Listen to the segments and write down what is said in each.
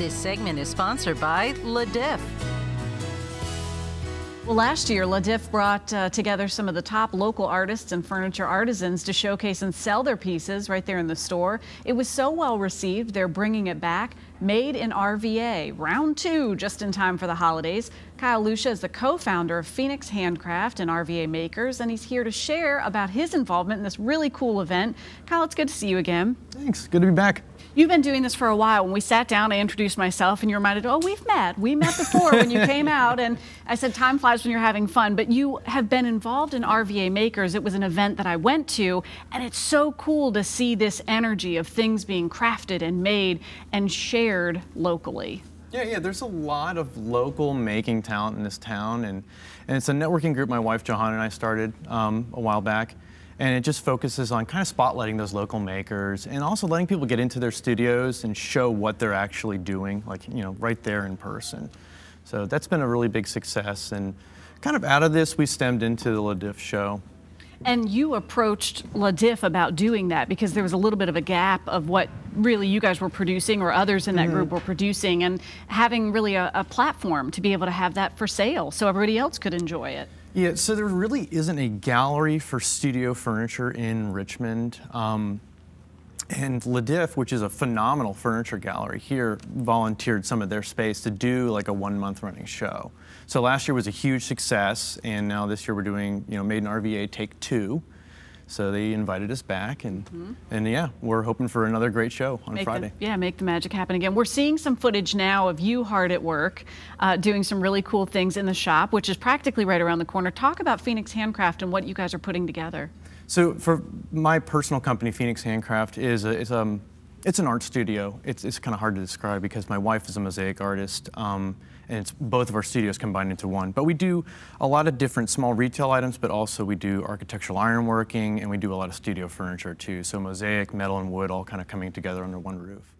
This segment is sponsored by Le Diff. Well, last year, Le Diff brought together some of the top local artists and furniture artisans to showcase and sell their pieces right there in the store. It was so well received, they're bringing it back. Made in RVA, round 2, just in time for the holidays. Kyle Lucia is the co-founder of Phoenix Handcraft and RVA Makers, and he's here to share about his involvement in this really cool event. Kyle, it's good to see you again. Thanks, good to be back. You've been doing this for a while. When we sat down, I introduced myself, and you reminded, oh, we've met. We met before when you came out, and I said, time flies when you're having fun. But you have been involved in RVA Makers. It was an event that I went to, and it's so cool to see this energy of things being crafted and made and shared locally. Yeah, there's a lot of local making talent in this town, and it's a networking group my wife Johanna and I started a while back. And it just focuses on kind of spotlighting those local makers and also letting people get into their studios and show what they're actually doing, like, you know, right there in person. So that's been a really big success. And kind of out of this, we stemmed into the Le Diff show. And you approached Le Diff about doing that because there was a little bit of a gap of what really you guys were producing or others in that group were producing, and having really a platform to be able to have that for sale so everybody else could enjoy it. Yeah, so there really isn't a gallery for studio furniture in Richmond. And Le Diff, which is a phenomenal furniture gallery here, volunteered some of their space to do like a 1-month running show. So last year was a huge success, and now this year we're doing, you know, Made in RVA Take 2. So they invited us back, and yeah, we're hoping for another great show on Friday. Make the magic happen again. We're seeing some footage now of you hard at work, doing some really cool things in the shop, which is practically right around the corner. Talk about Phoenix Handcraft and what you guys are putting together. So for my personal company, Phoenix Handcraft, it's an art studio. It's kind of hard to describe because my wife is a mosaic artist, and it's both of our studios combined into one. But we do a lot of different small retail items, but also we do architectural ironworking, and we do a lot of studio furniture too. So mosaic, metal, and wood all kind of coming together under one roof.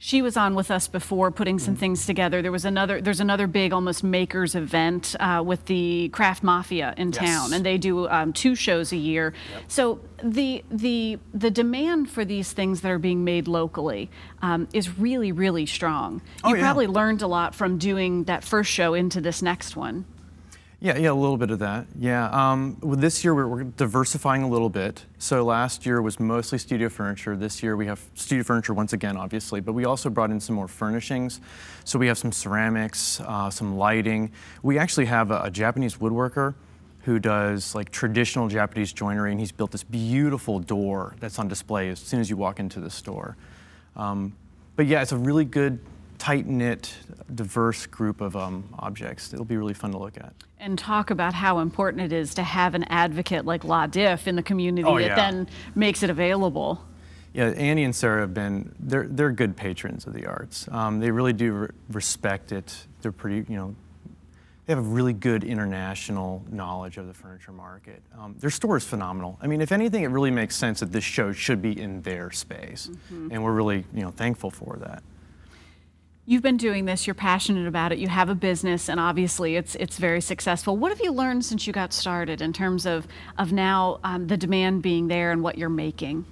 She was on with us before putting some things together. There's another big almost makers event with the Craft Mafia in town, and they do 2 shows a year. Yep. So the demand for these things that are being made locally is really, really strong. You probably learned a lot from doing that first show into this next one. Yeah, a little bit of that. Yeah, this year we're diversifying a little bit. So last year was mostly studio furniture. This year we have studio furniture once again, obviously, but we also brought in some more furnishings. So we have some ceramics, some lighting. We actually have a Japanese woodworker who does like traditional Japanese joinery, and he's built this beautiful door that's on display as soon as you walk into the store. But yeah, it's a really good, tight-knit, diverse group of objects. It'll be really fun to look at. And talk about how important it is to have an advocate like Le Diff in the community that then makes it available. Yeah, Annie and Sarah have been, they're good patrons of the arts. They really do respect it. They're pretty, you know, they have a really good international knowledge of the furniture market. Their store is phenomenal. I mean, if anything, it really makes sense that this show should be in their space. And we're really, you know, thankful for that. You've been doing this, you're passionate about it, you have a business, and obviously it's very successful. What have you learned since you got started in terms of now the demand being there and what you're making?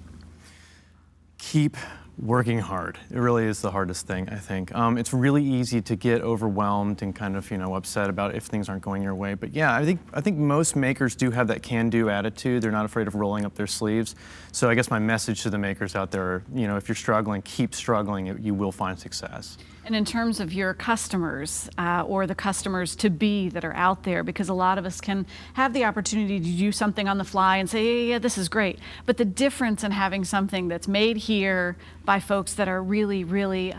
Keep working hard. It really is the hardest thing, I think. It's really easy to get overwhelmed and kind of, you know, upset about if things aren't going your way. But yeah, I think most makers do have that can-do attitude. They're not afraid of rolling up their sleeves. So I guess my message to the makers out there, you know, if you're struggling, keep struggling. You will find success. And in terms of your customers or the customers to be that are out there, because a lot of us can have the opportunity to do something on the fly and say, yeah, this is great. But the difference in having something that's made here by folks that are really, really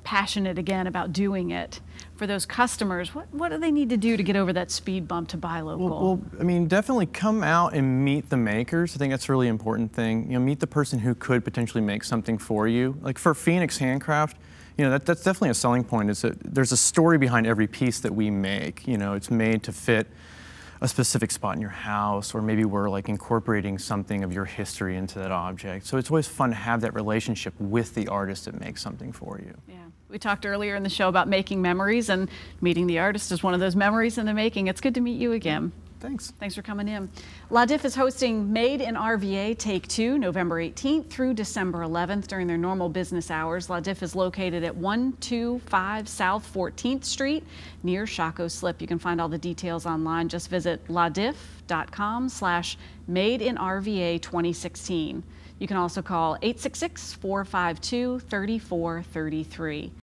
passionate again about doing it, for those customers, what do they need to do to get over that speed bump to buy local? Well, I mean, definitely come out and meet the makers. I think that's a really important thing. You know, meet the person who could potentially make something for you. Like for Phoenix Handcraft, you know, that's definitely a selling point, is that there's a story behind every piece that we make. You know, it's made to fit a specific spot in your house, or maybe we're like incorporating something of your history into that object. So it's always fun to have that relationship with the artist that makes something for you. Yeah. We talked earlier in the show about making memories, and meeting the artist is one of those memories in the making. It's good to meet you again. Thanks. Thanks for coming in. La Diff is hosting Made in RVA Take 2 November 18th through December 11th during their normal business hours. La Diff is located at 125 South 14th Street near Shaco Slip. You can find all the details online. Just visit ladiff.com/madeinrva2016. You can also call 866-452-3433.